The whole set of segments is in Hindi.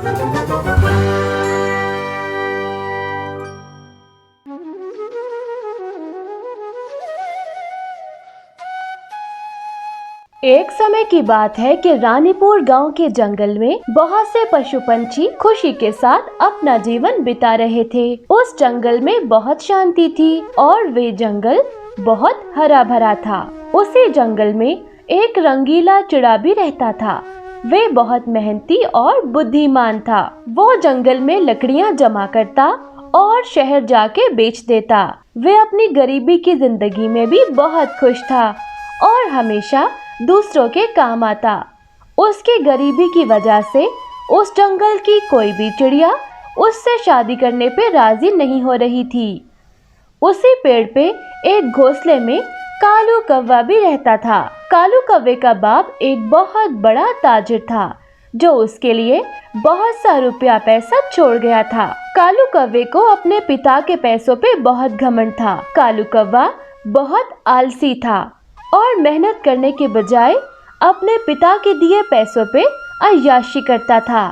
एक समय की बात है कि रानीपुर गांव के जंगल में बहुत से पशु पंछी खुशी के साथ अपना जीवन बिता रहे थे। उस जंगल में बहुत शांति थी और वे जंगल बहुत हरा भरा था। उसी जंगल में एक रंगीला चिड़ा भी रहता था। वे बहुत मेहनती और बुद्धिमान था। वो जंगल में लकड़ियां जमा करता और शहर जाके बेच देता। वे अपनी गरीबी की जिंदगी में भी बहुत खुश था और हमेशा दूसरों के काम आता। उसकी गरीबी की वजह से उस जंगल की कोई भी चिड़िया उससे शादी करने पे राजी नहीं हो रही थी। उसी पेड़ पे एक घोंसले में कालू कौवा भी रहता था। कालू कौवे का बाप एक बहुत बड़ा ताजिर था जो उसके लिए बहुत सा रुपया पैसा छोड़ गया था। कालू कौवे को अपने पिता के पैसों पे बहुत घमंड था। कालू कौवा बहुत आलसी था और मेहनत करने के बजाय अपने पिता के दिए पैसों पे अय्याशी करता था।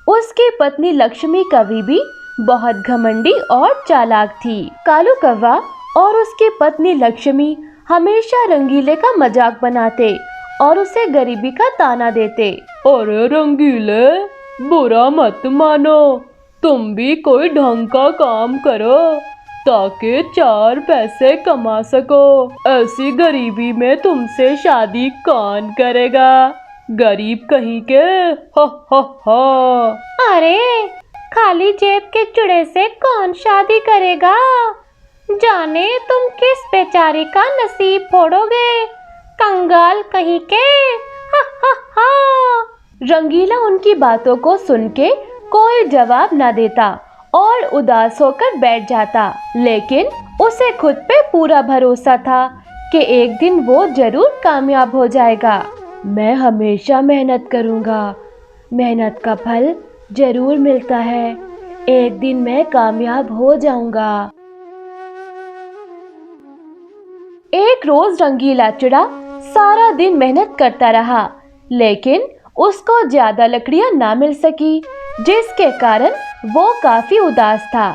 उसकी पत्नी लक्ष्मी कवि भी बहुत घमंडी और चालाक थी। कालू कौवा और उसकी पत्नी लक्ष्मी हमेशा रंगीले का मजाक बनाते और उसे गरीबी का ताना देते। अरे रंगीले, बुरा मत मानो, तुम भी कोई ढंग का काम करो ताकि 4 पैसे कमा सको। ऐसी गरीबी में तुमसे शादी कौन करेगा, गरीब कहीं के। हा हा हा। अरे खाली जेब के चूड़े से कौन शादी करेगा, जाने तुम किस बेचारी का नसीब फोड़ोगे, कंगाल कहीं के। हा हा हा। रंगीला उनकी बातों को सुन के कोई जवाब न देता और उदास होकर बैठ जाता। लेकिन उसे खुद पे पूरा भरोसा था कि एक दिन वो जरूर कामयाब हो जाएगा। मैं हमेशा मेहनत करूँगा, मेहनत का फल जरूर मिलता है, एक दिन मैं कामयाब हो जाऊंगा। एक रोज रंगीला चिड़ा सारा दिन मेहनत करता रहा, लेकिन उसको ज्यादा लकड़ियां ना मिल सकी, जिसके कारण वो काफी उदास था।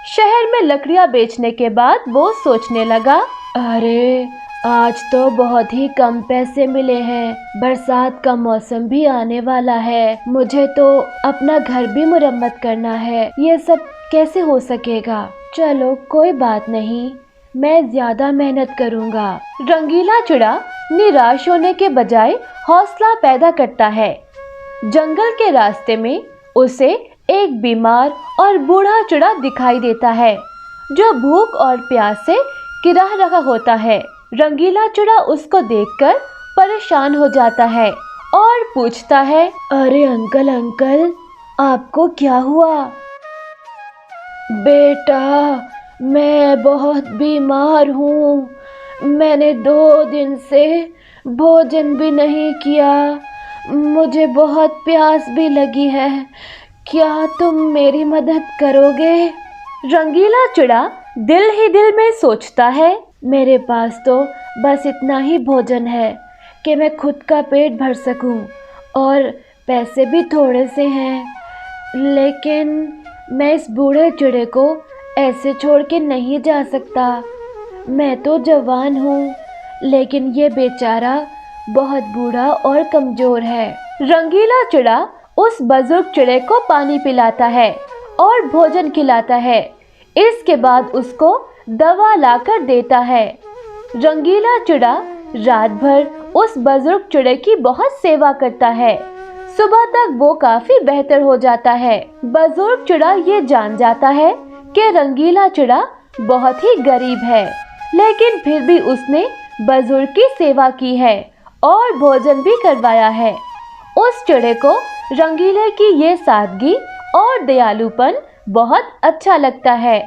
शहर में लकड़ियां बेचने के बाद वो सोचने लगा, अरे आज तो बहुत ही कम पैसे मिले हैं, बरसात का मौसम भी आने वाला है, मुझे तो अपना घर भी मुरम्मत करना है, ये सब कैसे हो सकेगा। चलो कोई बात नहीं, मैं ज्यादा मेहनत करूँगा। रंगीला चिड़ा निराश होने के बजाय हौसला पैदा करता है। जंगल के रास्ते में उसे एक बीमार और बूढ़ा चिड़ा दिखाई देता है जो भूख और प्यास से गिरह रहा होता है। रंगीला चिड़ा उसको देखकर परेशान हो जाता है और पूछता है, अरे अंकल अंकल, आपको क्या हुआ? बेटा मैं बहुत बीमार हूँ, मैंने 2 दिन से भोजन भी नहीं किया, मुझे बहुत प्यास भी लगी है, क्या तुम मेरी मदद करोगे? रंगीला चिड़ा दिल ही दिल में सोचता है, मेरे पास तो बस इतना ही भोजन है कि मैं खुद का पेट भर सकूं और पैसे भी थोड़े से हैं, लेकिन मैं इस बूढ़े चिड़े को ऐसे छोड़ के नहीं जा सकता। मैं तो जवान हूँ, लेकिन ये बेचारा बहुत बूढ़ा और कमजोर है। रंगीला चिड़ा उस बुजुर्ग चिड़े को पानी पिलाता है और भोजन खिलाता है। इसके बाद उसको दवा लाकर देता है। रंगीला चिड़ा रात भर उस बुजुर्ग चिड़े की बहुत सेवा करता है। सुबह तक वो काफी बेहतर हो जाता है। बुजुर्ग चिड़ा ये जान जाता है कि रंगीला चिड़ा बहुत ही गरीब है, लेकिन फिर भी उसने बुजुर्ग की सेवा की है और भोजन भी करवाया है। उस चिड़े को रंगीले की ये सादगी और दयालुपन बहुत अच्छा लगता है।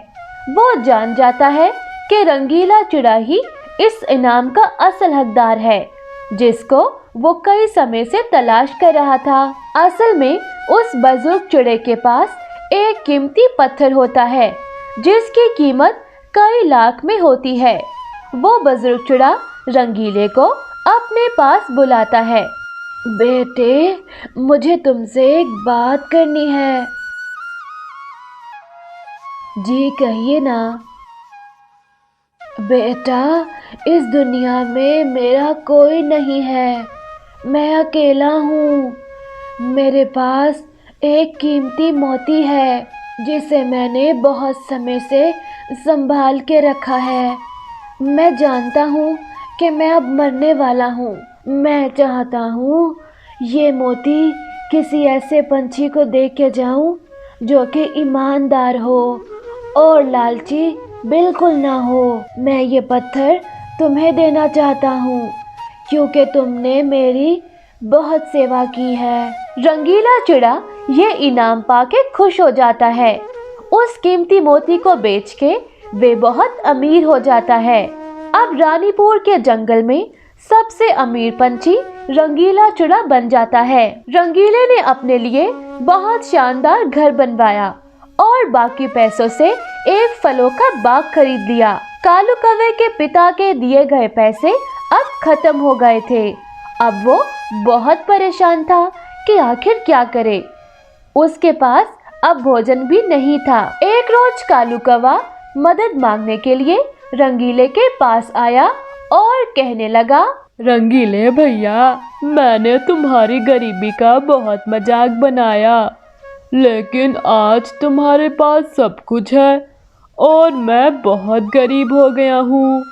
वो जान जाता है कि रंगीला चिड़ा ही इस इनाम का असल हकदार है, जिसको वो कई समय से तलाश कर रहा था। असल में उस बुजुर्ग चिड़े के पास एक कीमती पत्थर होता है जिसकी कीमत कई लाख में होती है। वो बुजुर्ग चिड़ा रंगीले को अपने पास बुलाता है। बेटे, मुझे तुमसे एक बात करनी है। जी कहिए ना। बेटा, इस दुनिया में मेरा कोई नहीं है, मैं अकेला हूँ। मेरे पास एक कीमती मोती है जिसे मैंने बहुत समय से संभाल के रखा है। मैं जानता हूँ कि मैं अब मरने वाला हूँ। मैं चाहता हूँ ये मोती किसी ऐसे पंछी को दे के जाऊँ जो कि ईमानदार हो और लालची बिल्कुल ना हो। मैं ये पत्थर तुम्हें देना चाहता हूँ क्योंकि तुमने मेरी बहुत सेवा की है। रंगीला चिड़ा ये इनाम पाके खुश हो जाता है। उस कीमती मोती को बेच के वे बहुत अमीर हो जाता है। अब रानीपुर के जंगल में सबसे अमीर पंछी रंगीला चिड़ा बन जाता है। रंगीले ने अपने लिए बहुत शानदार घर बनवाया और बाकी पैसों से एक फलों का बाग खरीद लिया। कालू कौवे के पिता के दिए गए पैसे अब खत्म हो गए थे। अब वो बहुत परेशान था कि आखिर क्या करे। उसके पास अब भोजन भी नहीं था। एक रोज कालू कौवा मदद मांगने के लिए रंगीले के पास आया और कहने लगा, रंगीले भैया, मैंने तुम्हारी गरीबी का बहुत मजाक बनाया, लेकिन आज तुम्हारे पास सब कुछ है और मैं बहुत गरीब हो गया हूँ।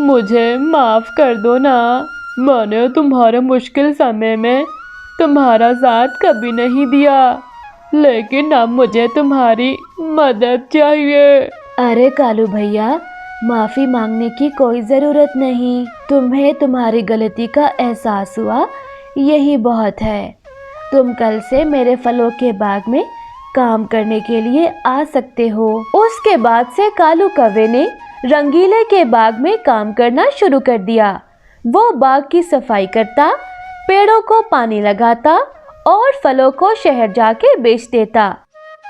मुझे माफ कर दो ना। मैंने तुम्हारे मुश्किल समय में तुम्हारा साथ कभी नहीं दिया, लेकिन अब मुझे तुम्हारी मदद चाहिए। अरे कालू भैया, माफ़ी मांगने की कोई ज़रूरत नहीं। तुम्हें तुम्हारी गलती का एहसास हुआ, यही बहुत है। तुम कल से मेरे फलों के बाग में काम करने के लिए आ सकते हो। उसके बाद से कालू कौवे ने रंगीले के बाग में काम करना शुरू कर दिया। वो बाग की सफाई करता, पेड़ों को पानी लगाता और फलों को शहर जाके बेच देता।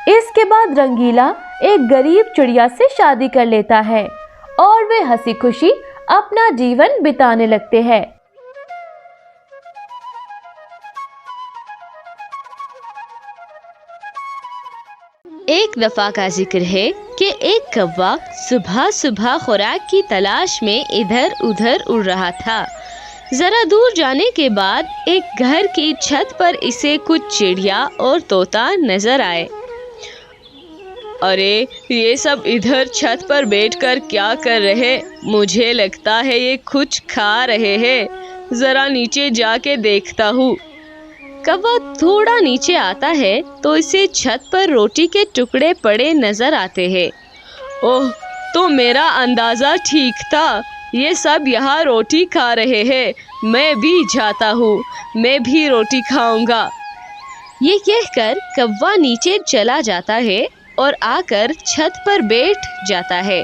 इसके बाद रंगीला एक गरीब चिड़िया से शादी कर लेता है और वे हंसी खुशी अपना जीवन बिताने लगते हैं। एक दफा का जिक्र है कि एक कौवा सुबह सुबह खुराक की तलाश में इधर उधर उड़ रहा था। जरा दूर जाने के बाद एक घर की छत पर इसे कुछ चिड़िया और तोता नजर आए। अरे, ये सब इधर छत पर बैठकर क्या कर रहे? मुझे लगता है ये कुछ खा रहे हैं। जरा नीचे जाके देखता हूँ। कौवा थोड़ा नीचे आता है तो इसे छत पर रोटी के टुकड़े पड़े नजर आते हैं। ओह, तो मेरा अंदाजा ठीक था। ये सब यहाँ रोटी खा रहे हैं। मैं भी जाता हूँ, मैं भी रोटी खाऊंगा। ये कहकर कौवा नीचे चला जाता है और आकर छत पर बैठ जाता है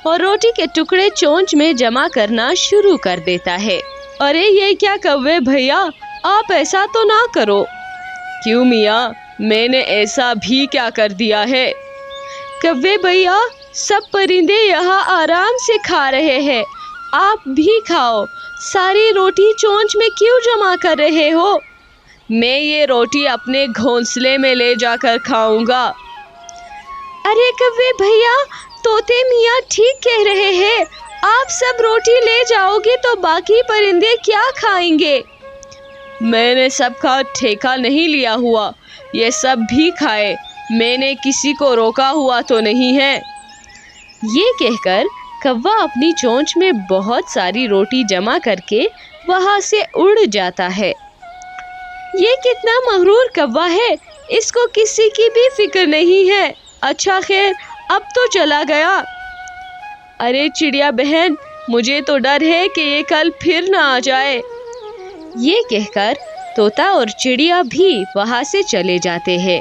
और रोटी के टुकड़े चोंच में जमा करना शुरू कर देता है। अरे, ये क्या कौवे भैया, आप ऐसा तो ना करो। क्यों मियाँ, मैंने ऐसा भी क्या कर दिया है? कौवे भैया, सब परिंदे यहाँ आराम से खा रहे हैं, आप भी खाओ। सारी रोटी चोंच में क्यों जमा कर रहे हो? मैं ये रोटी अपने घोंसले में ले जाकर खाऊंगा। अरे कौवे भैया, तोते मियाँ ठीक कह रहे हैं। आप सब रोटी ले जाओगे तो बाकी परिंदे क्या खाएंगे? मैंने सबका ठेका नहीं लिया हुआ, ये सब भी खाए। मैंने किसी को रोका हुआ तो नहीं है। ये कहकर कौवा अपनी चोंच में बहुत सारी रोटी जमा करके वहां से उड़ जाता है। ये कितना मगरूर कौवा है, इसको किसी की भी फिक्र नहीं है। अच्छा खैर, अब तो चला गया। अरे चिड़िया बहन, मुझे तो डर है कि ये कल फिर ना आ जाए। ये कहकर तोता और चिड़िया भी वहां से चले जाते हैं।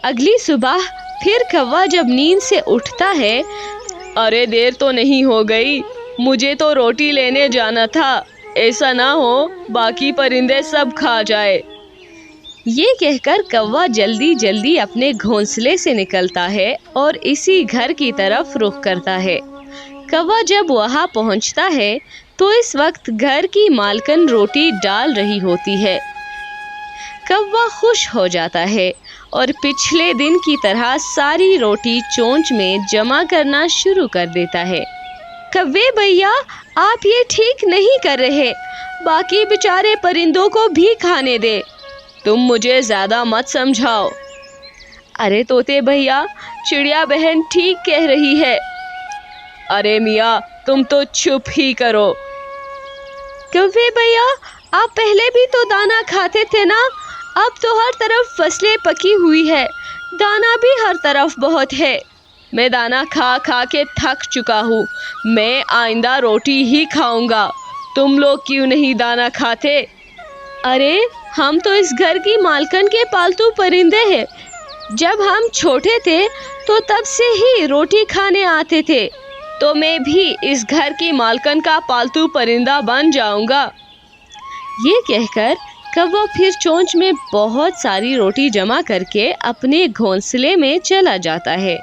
अगली सुबह फिर कौवा जब नींद से उठता है, अरे देर तो नहीं हो गई, मुझे तो रोटी लेने जाना था। ऐसा ना हो बाकी परिंदे सब खा जाए। ये कहकर कौवा जल्दी जल्दी अपने घोंसले से निकलता है और इसी घर की तरफ रुख करता है। कौवा जब वहां पहुंचता है तो इस वक्त घर की मालकिन रोटी डाल रही होती है। कौवा खुश हो जाता है और पिछले दिन की तरह सारी रोटी चोंच में जमा करना शुरू कर देता है। कौवे भैया, आप ये ठीक नहीं कर रहे, बाकी बेचारे परिंदों को भी खाने दे। तुम मुझे ज्यादा मत समझाओ। अरे तोते भैया, चिड़िया बहन ठीक कह रही है। अरे मियाँ, तुम तो चुप ही करो। कौवे भैया, आप पहले भी तो दाना खाते थे ना, अब तो हर तरफ फसलें पकी हुई है, दाना भी हर तरफ बहुत है। मैं दाना खा खा के थक चुका हूँ, मैं आइंदा रोटी ही खाऊंगा। तुम लोग क्यों नहीं दाना खाते? अरे हम तो इस घर की मालकिन के पालतू परिंदे हैं। जब हम छोटे थे तो तब से ही रोटी खाने आते थे, तो मैं भी इस घर की मालकिन का पालतू परिंदा बन जाऊंगा। ये कहकर कौवा फिर चोंच में बहुत सारी रोटी जमा करके अपने घोंसले में चला जाता है।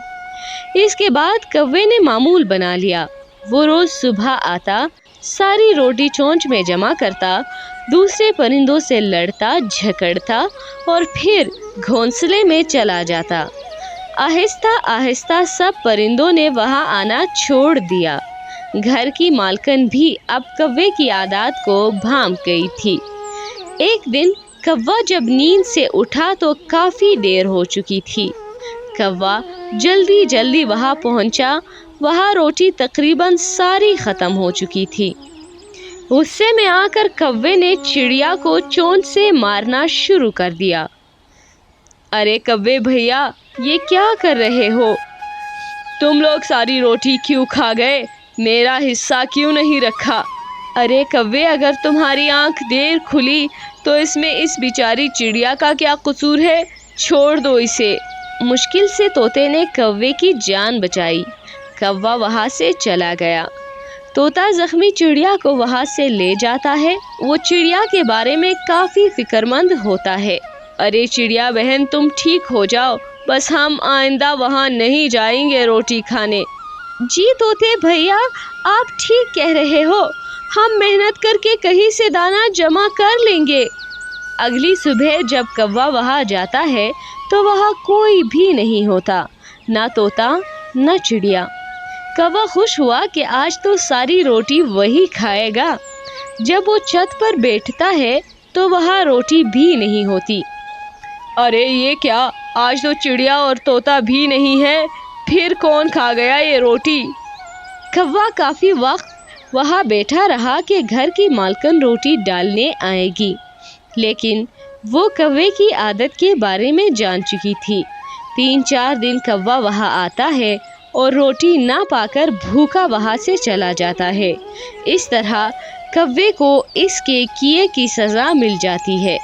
इसके बाद कौवे ने मामूल बना लिया। वो रोज सुबह आता, सारी रोटी चोंच में जमा करता, दूसरे परिंदों से लड़ता झगड़ता और फिर घोंसले में चला जाता। आहिस्ता आहिस्ता सब परिंदों ने वहां आना छोड़ दिया। घर की मालकिन भी अब कौवे की आदत को भांप गई थी। एक दिन कौवा जब नींद से उठा तो काफी देर हो चुकी थी। कौवा जल्दी जल्दी वहां पहुंचा। वहां रोटी तकरीबन सारी खत्म हो चुकी थी। गुस्से में आकर कौवे ने चिड़िया को चोंच से मारना शुरू कर दिया। अरे कौवे भैया, ये क्या कर रहे हो? तुम लोग सारी रोटी क्यों खा गए? मेरा हिस्सा क्यों नहीं रखा? अरे कौवे, अगर तुम्हारी आंख देर खुली तो इसमें इस बेचारी चिड़िया का क्या कसूर है? छोड़ दो इसे। मुश्किल से तोते ने कौवे की जान बचाई। कौवा वहां से चला गया। तोता जख्मी चिड़िया को वहां से ले जाता है। वो चिड़िया के बारे में काफी फिक्रमंद होता है। अरे चिड़िया बहन, तुम ठीक हो जाओ, बस हम आइंदा वहां नहीं जाएंगे रोटी खाने। जी तोते भैया, आप ठीक कह रहे हो, हम मेहनत करके कहीं से दाना जमा कर लेंगे। अगली सुबह जब कौवा वहां जाता है तो वहां कोई भी नहीं होता, ना तोता ना चिड़िया। कौवा खुश हुआ कि आज तो सारी रोटी वही खाएगा। जब वो छत पर बैठता है तो वहां रोटी भी नहीं होती। अरे ये क्या, आज तो चिड़िया और तोता भी नहीं है, फिर कौन खा गया ये रोटी? कौवा काफी वक्त वहां बैठा रहा कि घर की मालकिन रोटी डालने आएगी, लेकिन वो कौवे की आदत के बारे में जान चुकी थी। 3-4 दिन कौवा वहां आता है और रोटी ना पाकर भूखा वहां से चला जाता है। इस तरह कौवे को इसके किए की सजा मिल जाती है।